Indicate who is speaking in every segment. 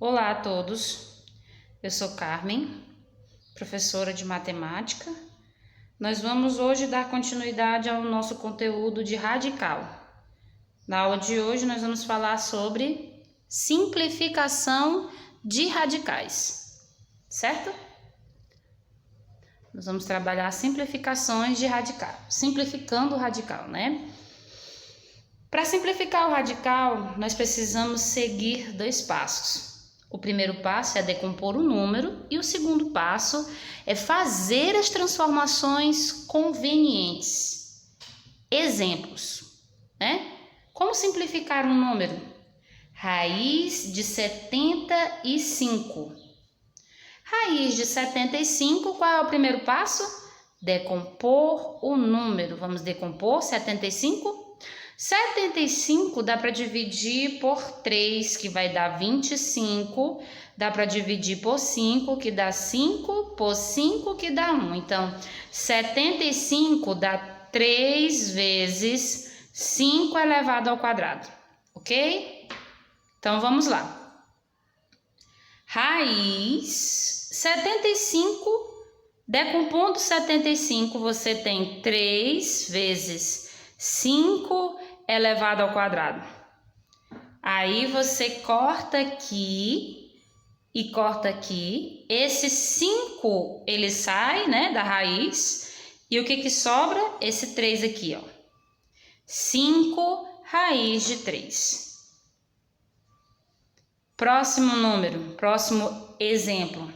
Speaker 1: Olá a todos, eu sou Carmen, professora de matemática. Nós vamos hoje dar continuidade ao nosso conteúdo de radical. Na aula de hoje nós vamos falar sobre simplificação de radicais, certo? Nós vamos trabalhar simplificações de radical, simplificando o radical, né? Para simplificar o radical, nós precisamos seguir 2 passos. O primeiro passo é decompor o número e o segundo passo é fazer as transformações convenientes. Exemplos, né? Como simplificar um número? Raiz de 75. Raiz de 75, qual é o primeiro passo? Decompor o número. Vamos decompor 75? 75 dá para dividir por 3, que vai dar 25. Dá para dividir por 5, que dá 5, por 5, que dá 1. Então, 75 dá 3 vezes 5 elevado ao quadrado, ok? Então, vamos lá. Raiz 75, decompondo 75, você tem 3 vezes 5 elevado ao quadrado. Aí você corta aqui e corta aqui. Esse 5, ele sai, né, da raiz. E o que sobra? Esse 3 aqui, ó. 5 raiz de 3. Próximo número, próximo exemplo.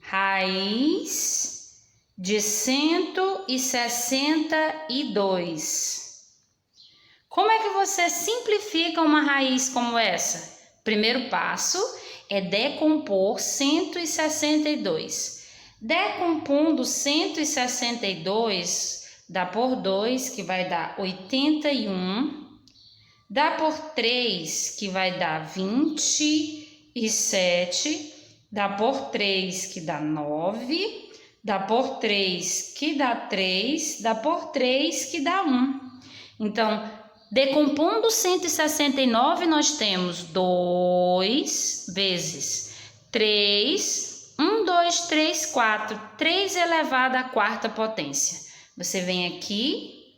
Speaker 1: Raiz de 162. Como é que você simplifica uma raiz como essa? Primeiro passo é decompor 162. Decompondo 162, dá por 2, que vai dar 81. Dá por 3, que vai dar 27. Dá por 3, que dá 9. Dá por 3, que dá 3. Dá por 3, que dá 1. Então, decompondo 169, nós temos 2 vezes 3, 1, 2, 3, 4, 3 elevado à quarta potência. Você vem aqui,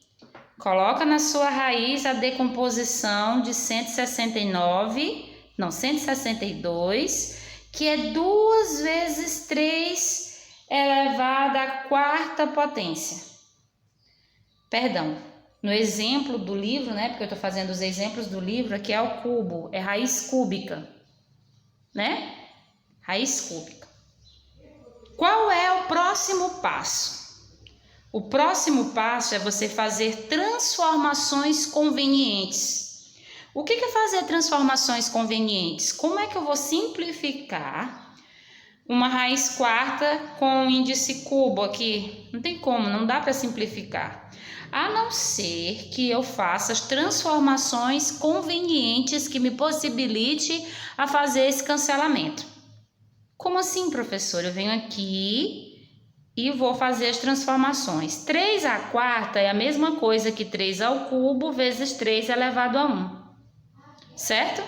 Speaker 1: coloca na sua raiz a decomposição de 162, que é 2 vezes 3 elevado à quarta potência. Perdão. No exemplo do livro, né, porque eu estou fazendo os exemplos do livro, aqui é o cubo, é raiz cúbica, né? Raiz cúbica. Qual é o próximo passo? O próximo passo é você fazer transformações convenientes. O que é fazer transformações convenientes? Como é que eu vou simplificar uma raiz quarta com um índice cubo aqui? Não tem como, não dá para simplificar. A não ser que eu faça as transformações convenientes que me possibilite a fazer esse cancelamento. Como assim, professor? Eu venho aqui e vou fazer as transformações. 3 à quarta é a mesma coisa que 3 ao cubo vezes 3 elevado a 1. Certo?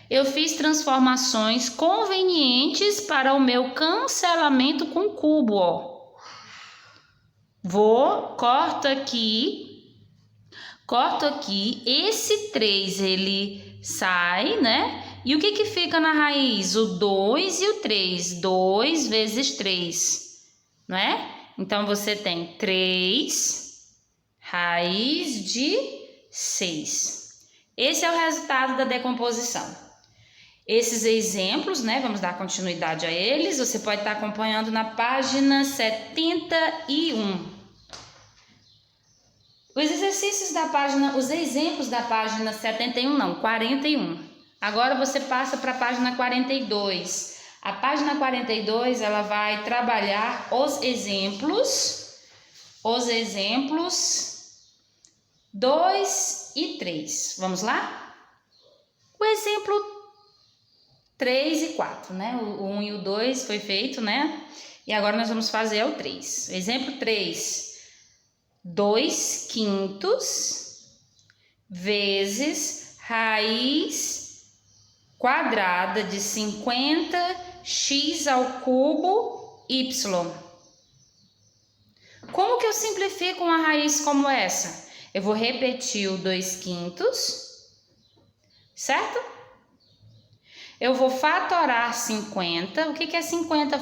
Speaker 1: Eu fiz transformações convenientes para o meu cancelamento com cubo, ó. Corto aqui, esse 3 ele sai, né? E o que fica na raiz? O 2 e o 3, 2 vezes 3, né? Então, você tem 3 raiz de 6. Esse é o resultado da decomposição. Esses exemplos, né? Vamos dar continuidade a eles. Você pode estar acompanhando na página 71. Os exercícios da página, os exemplos da página 71 não, 41. Agora você passa para a página 42. A página 42, ela vai trabalhar os exemplos 2 e 3. Vamos lá? O exemplo 3 e 4, né? O 1 e o 2 foi feito, né? E agora nós vamos fazer o 3. Exemplo 3. 2/5 vezes raiz quadrada de 50x ao cubo y. Como que eu simplifico uma raiz como essa? Eu vou repetir o 2/5, certo? Eu vou fatorar 50. O que é 50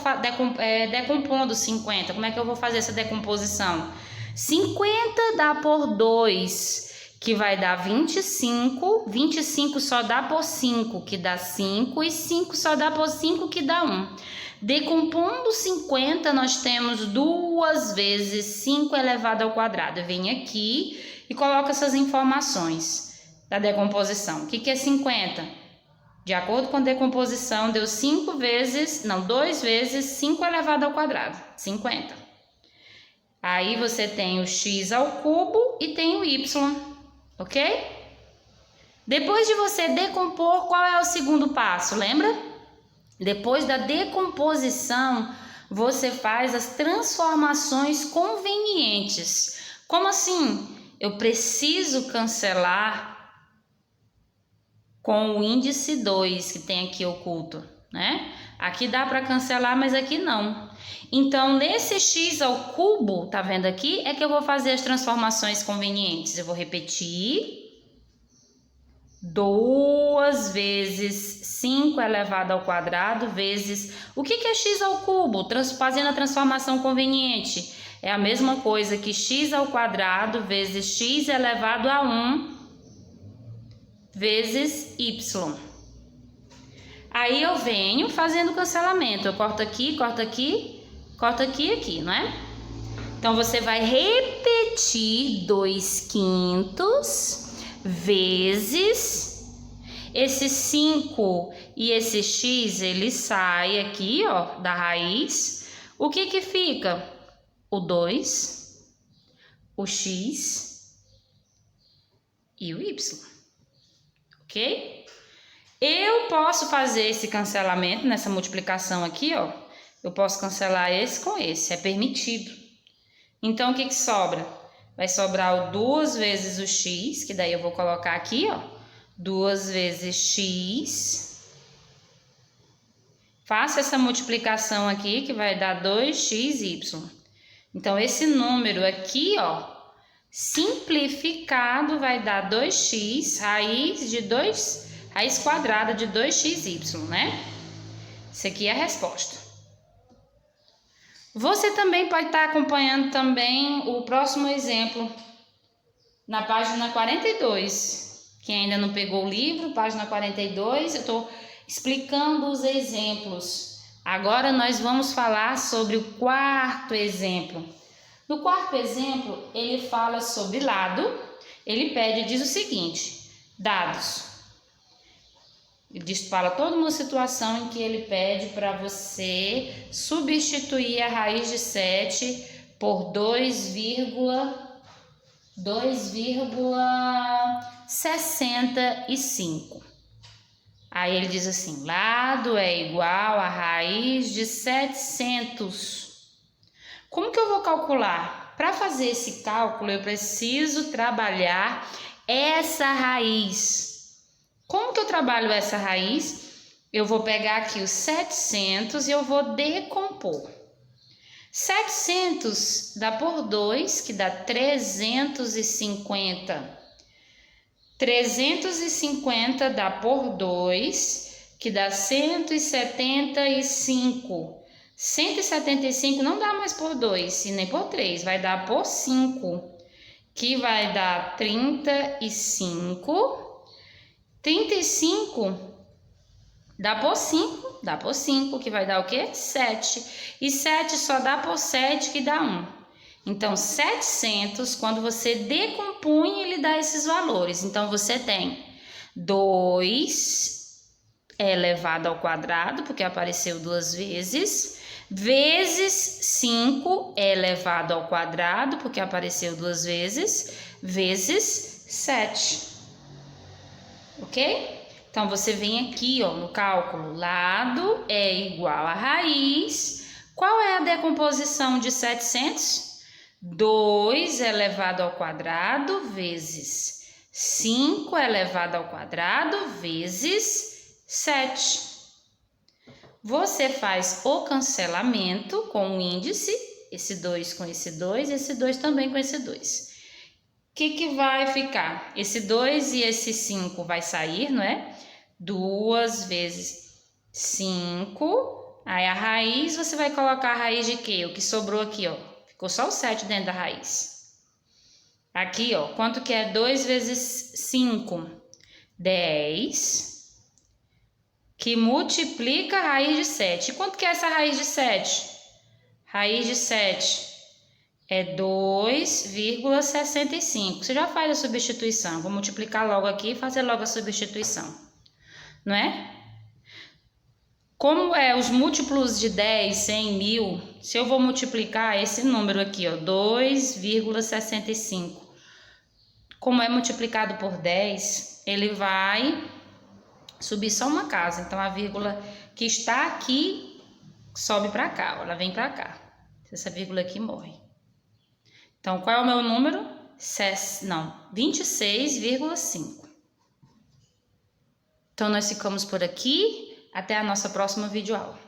Speaker 1: decompondo 50? Como é que eu vou fazer essa decomposição? 50 dá por 2, que vai dar 25. 25 só dá por 5, que dá 5. E 5 só dá por 5, que dá 1. Decompondo 50, nós temos 2 vezes 5 elevado ao quadrado. Eu venho aqui e coloco essas informações da decomposição. O que é 50? De acordo com a decomposição, deu 2 vezes 5 elevado ao quadrado, 50. Aí você tem o x ao cubo e tem o y, ok? Depois de você decompor, qual é o segundo passo, lembra? Depois da decomposição, você faz as transformações convenientes. Como assim? Eu preciso cancelar com o índice 2 que tem aqui oculto, né? Aqui dá para cancelar, mas aqui não. Então, nesse x ao cubo, tá vendo aqui? É que eu vou fazer as transformações convenientes. Eu vou repetir. 2 vezes 5 elevado ao quadrado vezes... O que é x ao cubo? Fazendo a transformação conveniente. É a mesma coisa que x ao quadrado vezes x elevado a 1 vezes y. Aí eu venho fazendo o cancelamento. Eu corto aqui, corto aqui, corto aqui e aqui, não é? Então, você vai repetir 2/5 vezes esse 5 e esse x, ele sai aqui, ó, da raiz. O que fica? O 2, o x e o y. Ok? Eu posso fazer esse cancelamento nessa multiplicação aqui, ó. Eu posso cancelar esse com esse, é permitido. Então, o que sobra? Vai sobrar o 2 vezes o x, que daí eu vou colocar aqui, ó. 2 vezes x. Faço essa multiplicação aqui, que vai dar 2xy. Então, esse número aqui, ó, simplificado vai dar 2x, raiz quadrada de 2xy, né? Isso aqui é a resposta. Você também pode estar acompanhando também o próximo exemplo na página 42. Quem ainda não pegou o livro, página 42, eu estou explicando os exemplos. Agora nós vamos falar sobre o quarto exemplo. No quarto exemplo, ele fala sobre lado. Ele pede e diz o seguinte: dados. Ele fala toda uma situação em que ele pede para você substituir a raiz de 7 por 2,65. Aí ele diz assim: lado é igual a raiz de 700. Como que eu vou calcular? Para fazer esse cálculo, eu preciso trabalhar essa raiz. Como que eu trabalho essa raiz? Eu vou pegar aqui os 700 e eu vou decompor. 700 dá por 2, que dá 350. 350 dá por 2, que dá 175. 175 não dá mais por 2 e nem por 3, vai dar por 5, que vai dar 35. 35 dá por 5, que vai dar o quê? 7. E 7 só dá por 7, que dá 1. Então, 700, quando você decompõe, ele dá esses valores. Então, você tem 2 elevado ao quadrado, porque apareceu 2 vezes, vezes 5 elevado ao quadrado, porque apareceu 2 vezes, vezes 7. Ok? Então, você vem aqui, ó, no cálculo, lado é igual a raiz. Qual é a decomposição de 700? 2 elevado ao quadrado vezes 5 elevado ao quadrado vezes 7. Você faz o cancelamento com o índice, esse 2 com esse 2, esse 2 também com esse 2. O que vai ficar? Esse 2 e esse 5 vai sair, não é? 2 vezes 5. Aí a raiz, você vai colocar a raiz de quê? O que sobrou aqui, ó. Ficou só o 7 dentro da raiz. Aqui, ó. Quanto que é 2 vezes 5? 10. Que multiplica a raiz de 7. E quanto que é essa raiz de 7? Raiz de 7 é 2,65. Você já faz a substituição. Vou multiplicar logo aqui e fazer logo a substituição. Não é? Como é os múltiplos de 10, 100, 1000, se eu vou multiplicar esse número aqui, ó, 2,65. Como é multiplicado por 10, ele vai subir só uma casa. Então, a vírgula que está aqui sobe para cá, ó, ela vem para cá. Essa vírgula aqui morre. Então, qual é o meu número? 26,5. Então, nós ficamos por aqui. Até a nossa próxima videoaula.